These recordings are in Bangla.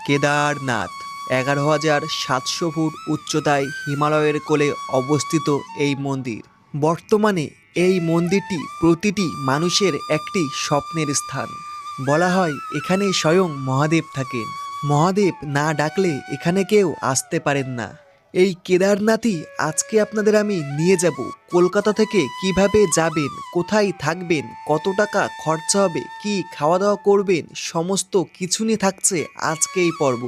কেদারনাথ ১১,৭০০ ফুট উচ্চতায় হিমালয়ের কোলে অবস্থিত এই মন্দির। বর্তমানে এই মন্দিরটি প্রতিটি মানুষের একটি স্বপ্নের স্থান। বলা হয় এখানে স্বয়ং মহাদেব থাকেন। মহাদেব না ডাকলে এখানে কেউ আসতে পারেন না। এই কেদারনাথই আজকে আপনাদের আমি নিয়ে যাব। কলকাতা থেকে কিভাবে যাবেন, কোথায় থাকবেন, কত টাকা খরচা হবে, কি খাওয়া দাওয়া করবেন, সমস্ত কিছু নিয়ে থাকছে আজকে এই পর্ব।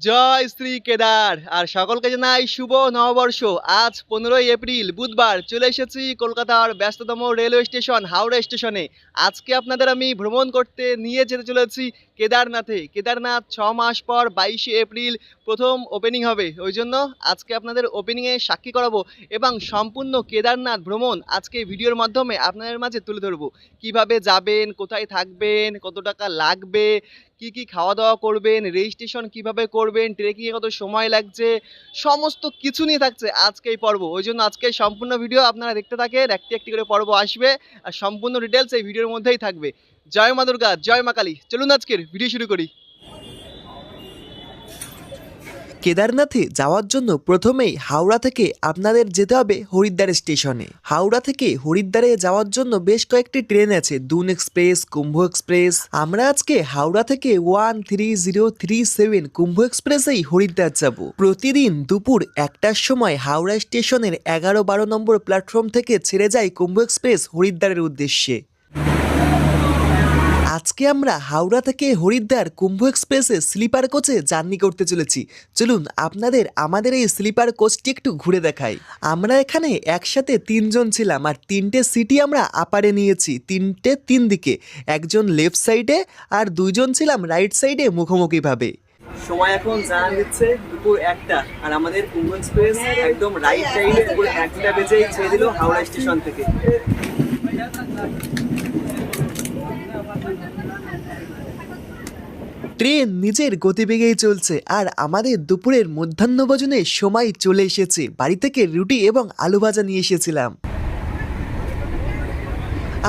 জয় শ্রী কেদার আর সকলকে জানাই শুভ নববর্ষ। আজ 15ই এপ্রিল বুধবার চলে এসেছি কলকাতার ব্যস্ততম রেলওয়ে স্টেশন হাওড়া স্টেশনে। আজকে আপনাদের আমি ভ্রমণ করতে নিয়ে যেতে চলেছি কেদারনাথে। কেদারনাথ 6 মাস পর 22শে এপ্রিল প্রথম ওপেনিং হবে, ওই জন্য আজকে আপনাদের ওপেনিংয়ে সাক্ষী করাবো এবং সম্পূর্ণ কেদারনাথ ভ্রমণ আজকে ভিডিওর মাধ্যমে আপনাদের মাঝে তুলে ধরবো। কিভাবে যাবেন, কোথায় থাকবেন, কত টাকা লাগবে, কি কি খাওয়া দাওয়া করবেন, রেজিস্ট্রেশন কিভাবে করবেন, ট্রেকিংয়ে কত সময় লাগছে, সমস্ত কিছু নিয়ে থাকছে আজকে এই পর্ব। ওই জন্য আজকে সম্পূর্ণ ভিডিও আপনারা দেখতে থাকেন, একটি একটি করে পর্ব আসবে আর সম্পূর্ণ ডিটেলস এই ভিডিওর মধ্যেই থাকবে। জয় মা দুর্গা, জয় মা কালী। চলুন আজকের ভিডিও শুরু করি। কেদারনাথে যাওয়ার জন্য প্রথমেই হাওড়া থেকে আপনাদের যেতে হবে হরিদ্বার স্টেশনে। হাওড়া থেকে হরিদ্বারে যাওয়ার জন্য বেশ কয়েকটি ট্রেন আছে, দুন এক্সপ্রেস, কুম্ভ এক্সপ্রেস। আমরা আজকে হাওড়া থেকে 13037 কুম্ভ এক্সপ্রেসেই হরিদ্বার যাব। প্রতিদিন দুপুর 1টার সময় হাওড়া স্টেশনের 11-12 নম্বর প্ল্যাটফর্ম থেকে ছেড়ে যায় কুম্ভ এক্সপ্রেস হরিদ্বারের উদ্দেশ্যে। আজকে আমরা হাওড়া থেকে হরিদ্বার কুম্ভ এক্সপ্রেসে স্লিপার কোচে জার্নি করতে চলেছি। চলুন আপনাদের আমাদের এই স্লিপার কোচটি একটু ঘুরে দেখাই। আমরা এখানে একসাথে 3 জন ছিলাম আর 3টে সিটই আমরা আপারে নিয়েছি, 3 দিকে, একজন লেফট সাইডে আর 2 জন ছিলাম রাইট সাইডে মুখোমুখিভাবে। সময় এখন জানা দিচ্ছে দুপুর 1টা আর আমাদের কুম্ভ এক্সপ্রেস একদম রাইট সাইডে দুপুর 1টা বেজেই ছেড়ে দিল হাওড়া স্টেশন থেকে। ট্রেন নিজের গতিবেগেই চলছে আর আমাদের দুপুরের মধ্যাহ্নভোজনের সময় চলে এসেছে। বাড়ি থেকে রুটি এবং আলু ভাজা নিয়ে এসেছিলাম।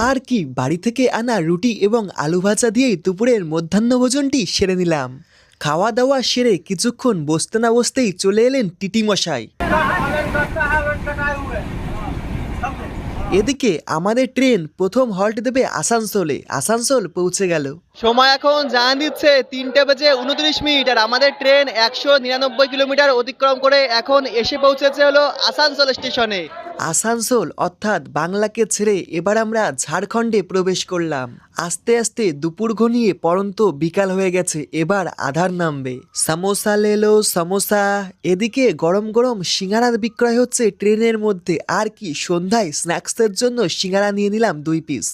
আর কি, বাড়ি থেকে আনা রুটি এবং আলু ভাজা দিয়েই দুপুরের মধ্যাহ্নভোজনটি সেরে নিলাম। খাওয়া দাওয়া সেরে কিছুক্ষণ বসতে না বসতেই চলে এলেন টিটি মশাই। এদিকে আমাদের ট্রেন প্রথম হল্ট দেবে আসানসোলে। আসানসোল পৌঁছে গেল। সময় এখন জানা দিচ্ছে 3:29 আর আমাদের ট্রেন 199 কিলোমিটার অতিক্রম করে এখন এসে পৌঁছেছে হলো আসানসোল স্টেশনে। আসানসোল অর্থাৎ বাংলাকে ছেড়ে এবার আমরা ঝাড়খণ্ডে প্রবেশ করলাম। আস্তে আস্তে দুপুর ঘনিয়ে পরন্ত বিকাল হয়ে গেছে, এবার আধার নামবে। সামোসা লেলো সমোসা। এদিকে গরম গরম সিঙ্গারার বিক্রয় হচ্ছে ট্রেনের মধ্যে। আর কি, সন্ধ্যায় স্ন্যাক্সের জন্য সিঙ্গারা নিয়ে নিলাম 2 পিস।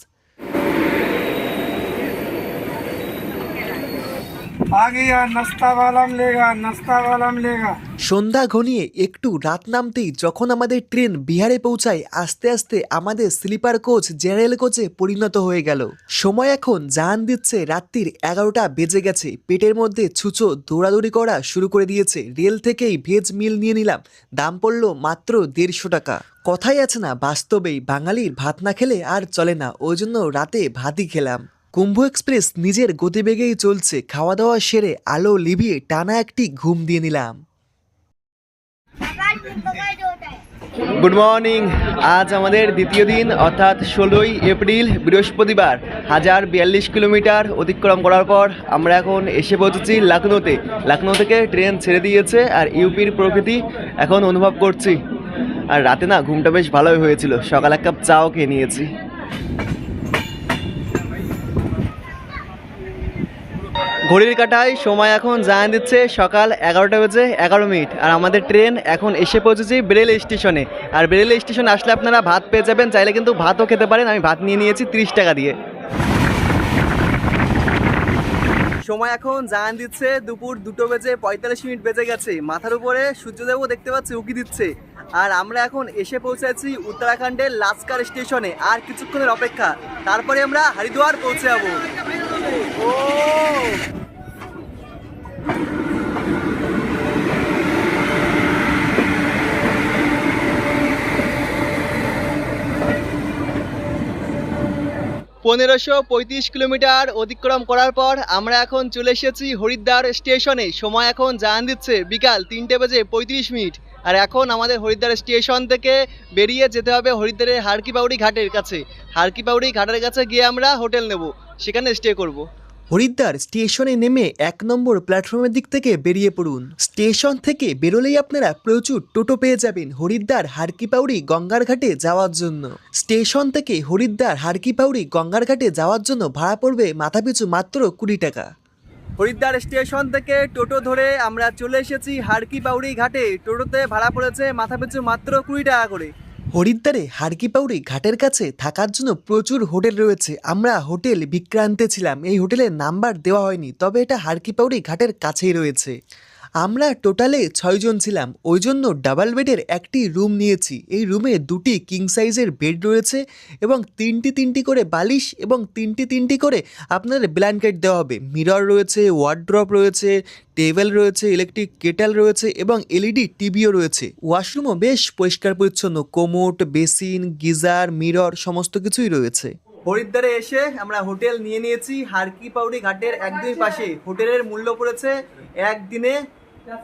সন্ধ্যা ঘনিয়ে একটু রাত নামতেই যখন আমাদের ট্রেন বিহারে পৌঁছায়, আস্তে আস্তে আমাদের স্লিপার কোচ জেনারেল কোচে পরিণত হয়ে গেল। সময় এখন জানান দিচ্ছে রাত্রির 11টা বেজে গেছে। পেটের মধ্যে ছুঁচো দৌড়াদৌড়ি করা শুরু করে দিয়েছে। রেল থেকেই ভেজ মিল নিয়ে নিলাম, দাম পড়ল মাত্র 150 টাকা। কথাই আছে না, বাস্তবেই বাঙালির ভাত না খেলে আর চলে না, ওই জন্য রাতে ভাতই খেলাম। কুম্ভ এক্সপ্রেস নিজের গতিবেগেই চলছে। খাওয়া দাওয়া সেরে আলো লিভিয়ে টানা একটি ঘুম দিয়ে নিলাম। Good morning. আজ আমাদের দ্বিতীয় দিন অর্থাৎ 16ই এপ্রিল বৃহস্পতিবার। 1042 কিলোমিটার অতিক্রম করার পর আমরা এখন এসে পৌঁছেছি লখনৌতে। লখনৌ থেকে ট্রেন ছেড়ে দিয়েছে আর ইউপির প্রকৃতি এখন অনুভব করছি। আর রাতে না ঘুমটা বেশ ভালোই হয়েছিল, সকাল 1 কাপ চাও খেয়ে নিয়েছি। ঘড়ির কাঁটায় সময় এখন জানা দিচ্ছে সকাল 11টা বেজে 11 মিনিট আর আমাদের ট্রেন এখন এসে পৌঁছেছি বেরেলি স্টেশনে। আর বেরেলি স্টেশনে আসলে আপনারা ভাত পেয়ে যাবেন, চাইলে কিন্তু ভাতও খেতে পারেন। আমি ভাত নিয়ে নিয়েছি 30 টাকা দিয়ে। সময় এখন জানান দিচ্ছে দুপুর 2টো বেজে 45 মিনিট বেজে গেছে। মাথার উপরে সূর্যদেবও দেখতে পাচ্ছি উঁকি দিচ্ছে। আর আমরা এখন এসে পৌঁছেছি উত্তরাখণ্ডের লাস্কার স্টেশনে। আর কিছুক্ষণের অপেক্ষা, তারপরে আমরা হরিদ্বার পৌঁছে যাবো। ও 1535 কিলোমিটার অতিক্রম করার পর আমরা এখন চলে এসেছি হরিদ্বার স্টেশনে। সময় এখন জানান দিচ্ছে বিকাল 3:35। আর এখন আমাদের হরিদ্বার স্টেশন থেকে বেরিয়ে যেতে হবে হরিদ্বারের হারকিপাউড়ি ঘাটের কাছে। হারকিপাউড়ি ঘাটের কাছে গিয়ে আমরা হোটেল নেব, সেখানে স্টে করব। হরিদ্বার স্টেশনে নেমে 1 নম্বর প্ল্যাটফর্মের দিক থেকে বেরিয়ে পড়ুন। স্টেশন থেকে বেরোলেই আপনারা প্রচুর টোটো পেয়ে যাবেন হরিদ্বার হারকিপাউড়ি গঙ্গার ঘাটে যাওয়ার জন্য। স্টেশন থেকে হরিদ্বার হারকিপাউড়ি গঙ্গার ঘাটে যাওয়ার জন্য ভাড়া পড়বে মাথাপিছু মাত্র 20 টাকা। হরিদ্বার স্টেশন থেকে টোটো ধরে আমরা চলে এসেছি হারকিপাউড়ি ঘাটে। টোটোতে ভাড়া পড়েছে মাথাপিছু মাত্র 20 টাকা করে। হরিদ্বারে হারকিপাউড়ি ঘাটের কাছে থাকার জন্য প্রচুর হোটেল রয়েছে। আমরা হোটেল বিক্রান্তে ছিলাম, এই হোটেলের নাম্বার দেওয়া হয়নি, তবে এটা হারকিপাউড়ি ঘাটের কাছেই রয়েছে। আমরা টোটালে 6 জন ছিলাম, ওই জন্য ডাবল বেডের একটি রুম নিয়েছি। এই রুমে 2টি কিং সাইজের বেড রয়েছে এবং 3টি করে বালিশ এবং 3টি করে আপনার ব্ল্যাঙ্কেট দেওয়া হবে। মিরর রয়েছে, ওয়ার্ড্রপ রয়েছে, টেবিল রয়েছে, ইলেকট্রিক কেটেল রয়েছে এবং এলইডি টিভিও রয়েছে। ওয়াশরুমও বেশ পরিষ্কার পরিচ্ছন্ন, কোমোট, বেসিন, গিজার, মিরর সমস্ত কিছুই রয়েছে। হরিদ্বারে এসে আমরা হোটেল নিয়ে নিয়েছি হারকিপাউড়ি ঘাটের একদম পাশে। হোটেলের মূল্য পড়েছে একদিনে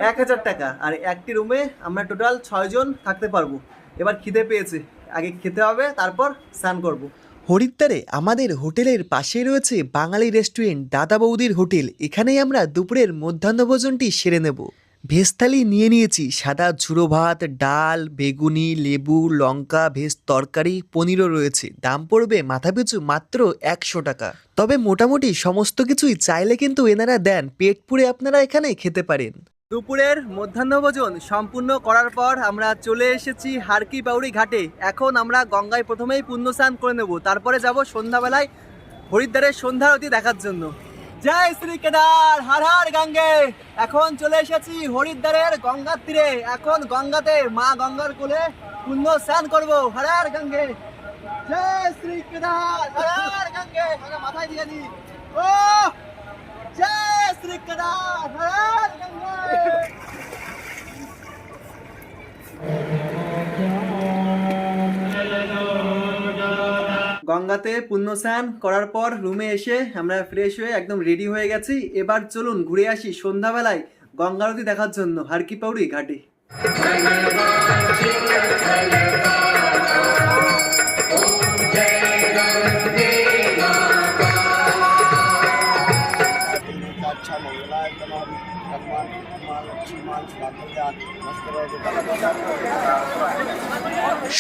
1000 টাকা। আর একটি রুমে আমরা টোটাল 6 জন থাকতে পারবো। এবার খিদে পেয়েছে, আগে খেতে হবে, তারপর স্নান করব। হরিদ্বারে আমাদের হোটেলের পাশে রয়েছে বাঙালি রেস্টুরেন্ট দাদা বৌদির হোটেল। এখানেই আমরা দুপুরের মধ্যাহ্নভোজনটি সেরে নেব। ভেজ থালি নিয়ে নিয়েছি, সাদা ঝুড়ো ভাত, ডাল, বেগুনি, লেবু, লঙ্কা, ভেজ তরকারি, পনিরও রয়েছে। দাম পড়বে মাথাপিছু মাত্র 100 টাকা। তবে মোটামুটি সমস্ত কিছুই চাইলে কিন্তু এনারা দেন, পেট পুড়ে আপনারা এখানে খেতে পারেন। দুপুরের মধ্যাহ্নভোজন সম্পূর্ণ করার পর আমরা চলে এসেছি হারকিপাউড়ি ঘাটে। এখন আমরা গঙ্গায় প্রথমেই পুণ্য স্নান করে নেব, তারপরে যাব সন্ধ্যাবেলায় হরিদ্বারের সন্ধ্যা আরতি দেখার জন্য। জয় শ্রী কেদার, হর হর গঙ্গে। এখন চলে এসেছি হরিদ্বারের গঙ্গার তীরে। এখন গঙ্গাতে মা গঙ্গার কোলে পুণ্য স্নান করবো। হর হর গঙ্গে, জয় শ্রী কেদার, হর হর গঙ্গে। মাথায় দিয়ে নি, ও জয় শ্রী কেদার, হর হর গঙ্গে। গঙ্গাতে পুণ্য স্নান করার পর রুমে এসে আমরা ফ্রেশ হয়ে একদম রেডি হয়ে গেছি। এবার চলুন ঘুরে আসি সন্ধ্যাবেলায় গঙ্গা আরতি দেখার জন্য হারকিপাউড়ি ঘাটে।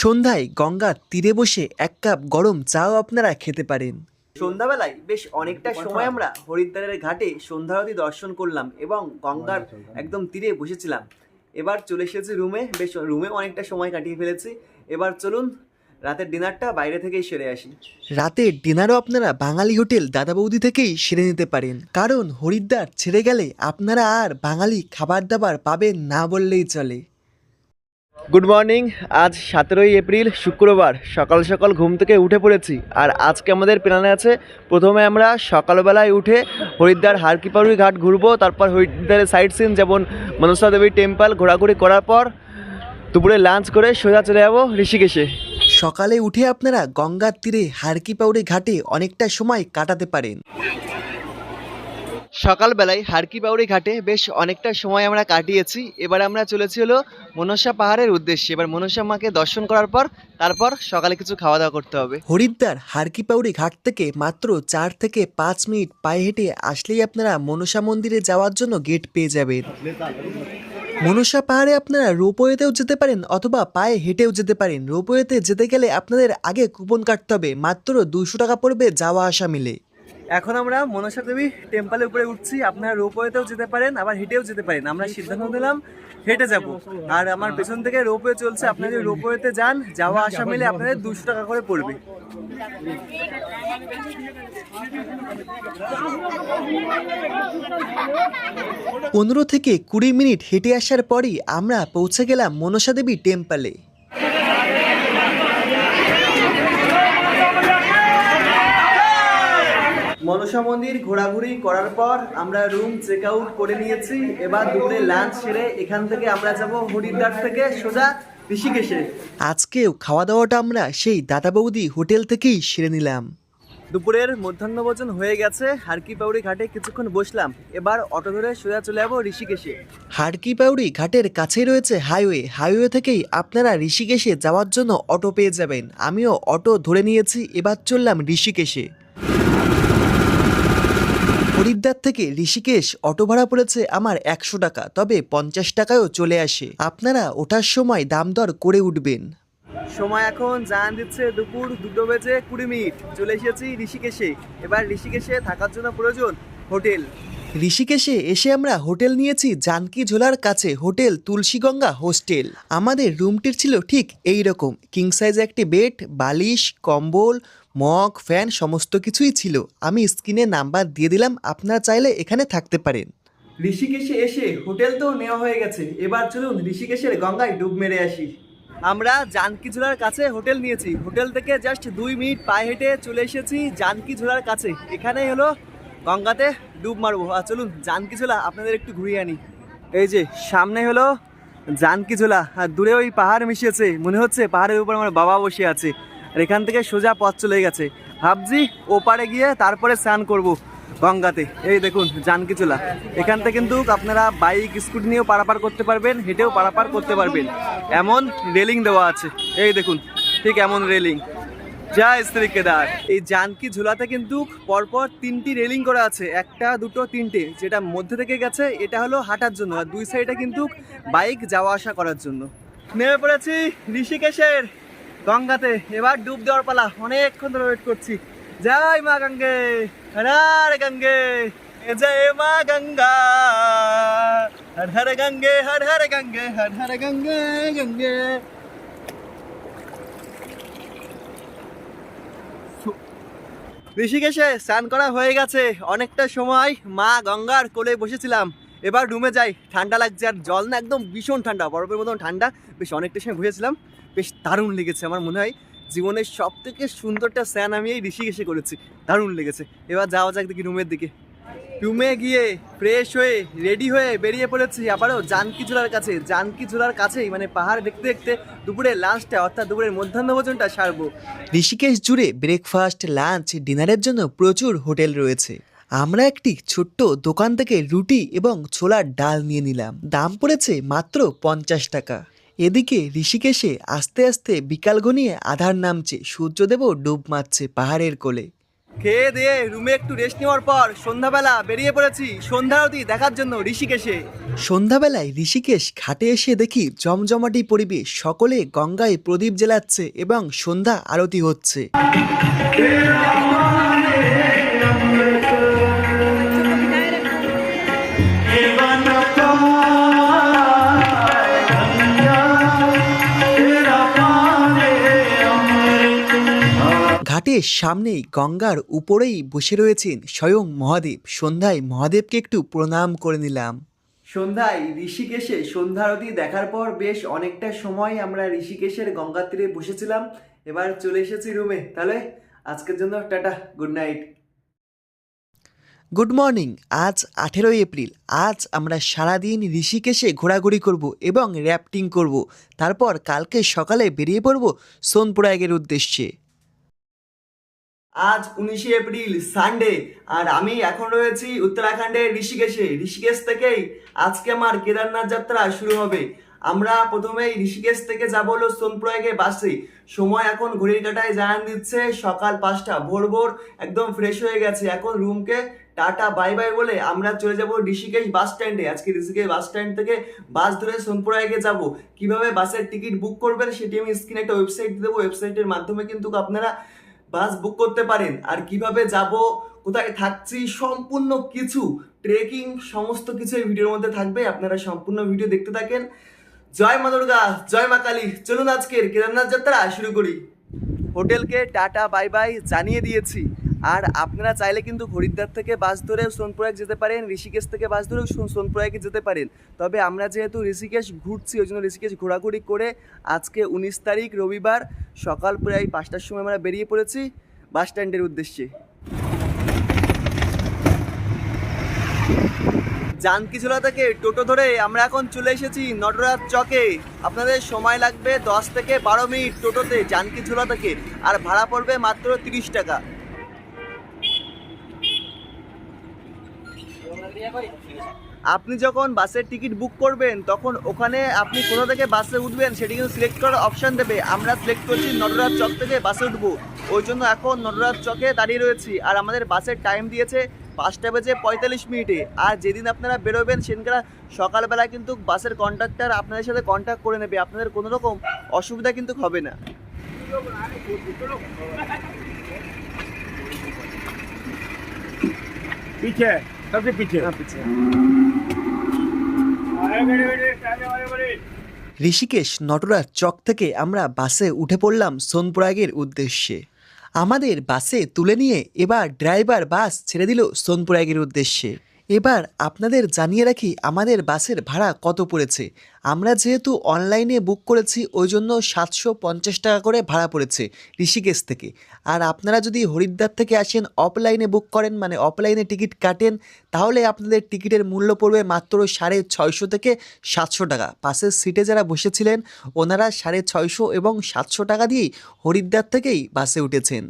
সন্ধ্যায় গঙ্গার তীরে বসে 1 কাপ গরম চাও আপনারা খেতে পারেন। সন্ধ্যাবেলায় বেশ অনেকটা সময় আমরা হরিদ্বারের ঘাটে সন্ধ্যা আরতি দর্শন করলাম এবং গঙ্গার একদম তীরে বসেছিলাম। এবার চলে এসেছি রুমে, বেশ রুমে অনেকটা সময় কাটিয়ে ফেলেছি। এবার চলুন রাতের ডিনারটা বাইরে থেকেই সেরে আসি। রাতের ডিনারও আপনারা বাঙালি হোটেল দাদা বৌদি থেকেই সেরে নিতে পারেন, কারণ হরিদ্বার ছেড়ে গেলে আপনারা আর বাঙালি খাবার দাবার পাবেন না বললেই চলে। গুড মর্নিং, আজ 17 এপ্রিল শুক্রবার। সকাল সকাল ঘুম থেকে উঠে পড়েছি। আর আজকে আমাদের প্ল্যানে আছে প্রথমে আমরা সকালবেলায় উঠে হরিদ্বার হারকিপাউড়ি ঘাট ঘুরবো, তারপর হরিদ্বারের সাইট সিন যেমন মনসা দেবী টেম্পল ঘোরাঘুরি করার পর দুপুরে লাঞ্চ করে সোজা চলে যাবো ঋষিকেশে। সকালে উঠে আপনারা গঙ্গার তীরে হারকিপাউড়ি ঘাটে অনেকটা সময় কাটাতে পারেন। সকালবেলায় হারকিপাউড়ি ঘাটে বেশ অনেকটা সময় আমরা কাটিয়েছি। এবার আমরা চলেছি হলো মনসা পাহাড়ের উদ্দেশ্যে। এবার মনসা মাকে দর্শন করার পর তারপর সকালে কিছু খাওয়া দাওয়া করতে হবে। হরিদ্বার হারকিপাউড়ি ঘাট থেকে মাত্র 4 থেকে 5 মিনিট পায়ে হেঁটে আসলেই আপনারা মনসা মন্দিরে যাওয়ার জন্য গেট পেয়ে যাবেন। মনসা পাহাড়ে আপনারা রোপওয়েতেও যেতে পারেন অথবা পায়ে হেঁটেও যেতে পারেন। রোপওয়েতে যেতে গেলে আপনাদের আগে কুপন কাটতে হবে, মাত্র 200 টাকা পড়বে যাওয়া আসা মিলে। এখন আমরা মনসা দেবী টেম্পলের উপরে উঠছি। আপনারা রোপওয়েতেও যেতে পারেন, আবার হেঁটেও যেতে পারেন। আমরা সিদ্ধান্ত নিলাম হেঁটে যাব। আর আমার পেছন থেকে রোপওয়ে চলছে। আপনারা যদি রোপওয়েতে যান, যাওয়া আসা মিলে আপনাদের 200 টাকা করে পড়বে। 15 থেকে 20 মিনিট হেঁটে আসার পরই আমরা পৌঁছে গেলাম মনসা দেবী টেম্পলে। মনসা মন্দির ঘোরাঘুরি করার পর আমরা রুম চেক আউট করে নিয়েছি। এবার দুপুরে লাঞ্চ সেরে এখান থেকে আমরা যাব হরিদ্বার থেকে সোজা ঋষিকেশে। আজকেও খাওয়া দাওয়াটা আমরা সেই দাদা বৌদি হোটেল থেকেই সেরে নিলাম। দুপুরের মধ্যাহ্নভোজন হয়ে গেছে, হারকিপাউড়ি ঘাটে কিছুক্ষণ বসলাম, এবার অটো ধরে সোজা চলে যাবো ঋষিকেশে। হারকিপাউড়ি ঘাটের কাছেই রয়েছে হাইওয়ে, হাইওয়ে থেকেই আপনারা ঋষিকেশে যাওয়ার জন্য অটো পেয়ে যাবেন। আমিও অটো ধরে নিয়েছি, এবার চললাম ঋষিকেশে। হরিদ্বার থেকে ঋষিকেশ অটো ভাড়া পড়েছে আমার 100 টাকা, তবে 50 টাকায়ও চলে আসে। আপনারা ওঠার সময় দাম দর করে উঠবেন। সময় এখন জানান দিচ্ছে দুপুর 2:20 চলে এসেছি ঋষিকেশে। এবার ঋষিকেশে থাকার জন্য প্রয়োজন হোটেল। ঋষিকেশে এসে আমরা হোটেল নিয়েছি জানকী ঝোলার কাছে, হোটেল তুলসীগঙ্গা হোস্টেল। আমাদের রুমটির ছিল ঠিক এই রকম, কিং সাইজ একটি বেড, বালিশ, কম্বল, মগ, ফ্যান সমস্ত কিছুই ছিল। আমি স্ক্রিনে নাম্বার দিয়ে দিলাম, আপনারা চাইলে এখানে থাকতে পারেন। ঋষিকেশে এসে হোটেল তো নেওয়া হয়ে গেছে, এবার চলুন ঋষিকেশের গঙ্গায় ডুব মেরে আসি। আমরা জানকী ঝোলার কাছে হোটেল নিয়েছি, হোটেল থেকে জাস্ট 2 মিনিট পায়ে হেঁটে চলে এসেছি জানকী ঝোলার কাছে। এখানেই হলো গঙ্গাতে ডুব মারবো। আর চলুন জানকী ঝোলা আপনাদের একটু ঘুরিয়ে আনি। এই যে সামনে হলো জানকী ঝোলা, আর দূরে ওই পাহাড় মিশিয়েছে, মনে হচ্ছে পাহাড়ের উপর আমার বাবা বসে আছে। আর এখান থেকে সোজা পথ চলে গেছে, ভাবছি ওপারে গিয়ে তারপরে স্নান করব গঙ্গাতে। এই দেখুন জানকী ঝোলা, এখান থেকে কিন্তু আপনারা বাইক স্কুটি নিয়েও পারাপার করতে পারবেন, হেঁটেও পারাপার করতে পারবেন। এমন রেলিং দেওয়া আছে, এই দেখুন ঠিক এমন রেলিং। জয় শ্রী কেদার। এই জানকী ঝোলাতে কিন্তু পরপর 3টি রেলিং করা আছে, 1, 2, 3টে। যেটা মধ্যে থেকে গেছে এটা হলো হাঁটার জন্য, আর 2 সাইডে কিন্তু বাইক যাওয়া আসা করার জন্য। নেমে পড়েছি ঋষিকেশের গঙ্গাতে, এবার ডুব দেওয়ার পালা। অনেকক্ষণ ধরে ওয়েট করছি। জয় মা গঙ্গে, হর হর গঙ্গে, জয় মা গঙ্গা, হর হর গঙ্গে, হর হর গঙ্গে, হর হর গঙ্গে গঙ্গে। ঋষিকেশে স্নান করা হয়ে গেছে, অনেকটা সময় মা গঙ্গার কোলে বসেছিলাম। এবার রুমে যাই, ঠান্ডা লাগছে, আর জল না একদম ভীষণ ঠান্ডা, বরফের মতন ঠান্ডা। বেশ অনেকটা সময় বসেছিলাম, বেশ দারুণ লেগেছে। আমার মনে হয় জীবনের সব থেকে সুন্দরটা স্নান আমি এই ঋষিকেশে করেছি, দারুণ লেগেছে। এবার যাওয়া যাক দেখি রুমের দিকে। রুমে গিয়ে ফ্রেশ হয়ে রেডি হয়ে বেরিয়ে পড়েছি আবারও জানকী ঝোলার কাছে। জানকী ঝোলার কাছেই মানে পাহাড় দেখতে দেখতে দুপুরের লাঞ্চটা অর্থাৎ দুপুরের মধ্যাহ্নভোজনটা সারবো। ঋষিকেশ জুড়ে ব্রেকফাস্ট, লাঞ্চ, ডিনারের জন্য প্রচুর হোটেল রয়েছে। আমরা একটি ছোট্ট দোকান থেকে রুটি এবং ছোলার ডাল নিয়ে নিলাম, দাম পড়েছে মাত্র 50 টাকা। এদিকে ঋষিকেশে আস্তে আস্তে বিকাল ঘনিয়ে আধার নামছে, সূর্যদেবও ডুব মারছে পাহাড়ের কোলে। খেয়ে দিয়ে রুমে একটু রেস্ট নেওয়ার পর সন্ধ্যাবেলা বেরিয়ে পড়েছি সন্ধ্যারতি দেখার জন্য ঋষিকেশে। সন্ধ্যাবেলায় ঋষিকেশ ঘাটে এসে দেখি জমজমাটি পরিবেশ, সকলে গঙ্গায় প্রদীপ জ্বালাচ্ছে এবং সন্ধ্যা আরতি হচ্ছে। ঘাটের সামনেই গঙ্গার উপরেই বসে রয়েছেন স্বয়ং মহাদেব। সন্ধ্যায় মহাদেবকে একটু প্রণাম করে নিলাম। সন্ধ্যায় ঋষিকেশে সন্ধ্যারতি দেখার পর বেশ অনেকটা সময় আমরা ঋষিকেশের গঙ্গার তীরে বসেছিলাম। এবার চলে এসেছি রুমে। তাহলে আজকের জন্য tata, good night. Good morning. আজ 18 এপ্রিল। আজ আমরা সারাদিন ঋষিকেশে ঘোরাঘুরি করব এবং র্যাফটিং করব, তারপর কালকে সকালে বেরিয়ে পড়ব সোনপ্রয়াগের উদ্দেশ্যে। আজ 19 এপ্রিল সানডে, আর আমি এখন রয়েছি উত্তরাখণ্ডের ঋষিকেশে। ঋষিকেশ থেকেই আজকে আমার কেদারনাথ যাত্রা শুরু হবে। আমরা প্রথমেই ঋষিকেশ থেকে যাবো হলো সোনপ্রয়াগে বাসে। সময় এখন ঘড়ির কাঁটায় জানান দিচ্ছে সকাল 5টা, ভোর ভোর একদম ফ্রেশ হয়ে গেছে। এখন রুমকে টাটা বাই বাই বলে আমরা চলে যাব ঋষিকেশ বাস স্ট্যান্ডে। আজকে ঋষিকেশ বাস স্ট্যান্ড থেকে বাস ধরে সোনপ্রয়াগে যাব। কিভাবে বাসের টিকিট বুক করবেন সেটি আমি স্ক্রিনে একটা ওয়েবসাইট দেবো, ওয়েবসাইটের মাধ্যমে কিন্তু আপনারা বাস বুক করতে পারেন। আর কিভাবে যাব, কোথায় থাকছি, সম্পূর্ণ কিছু ট্রেকিং সমস্ত কিছু এই ভিডিওর মধ্যে থাকবে। আপনারা সম্পূর্ণ ভিডিও দেখতে থাকেন। জয় মা দুর্গা, জয় মা কালী। চলুন আজকের কেদারনাথ যাত্রা শুরু করি। হোটেলকে টাটা বাই বাই জানিয়ে দিয়েছি। আর আপনারা চাইলে কিন্তু হরিদ্বার থেকে বাস ধরে সোনপ্রয়াগ যেতে পারেন, ঋষিকেশ থেকে বাস ধরেও সোনপ্রয়াগে যেতে পারেন। তবে আমরা যেহেতু ঋষিকেশ ঘুরছি, ওই জন্য ঋষিকেশ ঘোরাঘুরি করে আজকে 19 তারিখ রবিবার সকাল প্রায় 5টার সময় আমরা বেরিয়ে পড়েছি বাস স্ট্যান্ডের উদ্দেশ্যে। জানকী ঝোলা থেকে টোটো ধরে আমরা এখন চলে এসেছি নটরাজ চকে। আপনাদের সময় লাগবে 10 থেকে 12 মিনিট টোটোতে জানকী ঝোলা থেকে, আর ভাড়া পড়বে মাত্র 30 টাকা। আপনি যখন বাসের টিকিট বুক করবেন তখন ওখানে আপনি কোথা থেকে বাসে উঠবেন সেটি কিন্তু সিলেক্ট করার অপশান দেবে। আমরা সিলেক্ট করছি নটরাজ চক থেকে বাসে উঠবো, ওই জন্য এখন নটরাজ চকে দাঁড়িয়ে রয়েছি। আর আমাদের বাসের টাইম দিয়েছে 5:45। আর যেদিন আপনারা বেরোবেন সেদিনকার সকালবেলা কিন্তু বাসের কন্ডাক্টর আপনাদের সাথে কন্ট্যাক্ট করে নেবে, আপনাদের কোনো রকম অসুবিধা কিন্তু হবে না। पीछे सबसे पीछे ঋষিকেশ নটরাজ চক থেকে আমরা বাসে উঠে পড়লাম সোনপ্রয়াগের উদ্দেশ্যে। আমাদের বাসে তুলে নিয়ে এবার ড্রাইভার বাস ছেড়ে দিল সোনপ্রয়াগের উদ্দেশ্যে। এবার আপনাদের জানিয়ে রাখি আমাদের বাসের ভাড়া কত পড়েছে। আমরা যেহেতু অনলাইনে বুক করেছি ওই জন্য 750 টাকা করে ভাড়া পড়েছে ঋষিকেশ থেকে। আর আপনারা যদি হরিদ্বার থেকে আসেন অফলাইনে বুক করেন, মানে অফলাইনে টিকিট কাটেন, তাহলে আপনাদের টিকিটের মূল্য পড়বে মাত্র 650 থেকে 700 টাকা। পাশের সিটে যারা বসেছিলেন ওনারা 650 এবং 700 টাকা দিয়েই হরিদ্বার থেকেই বাসে উঠেছেন।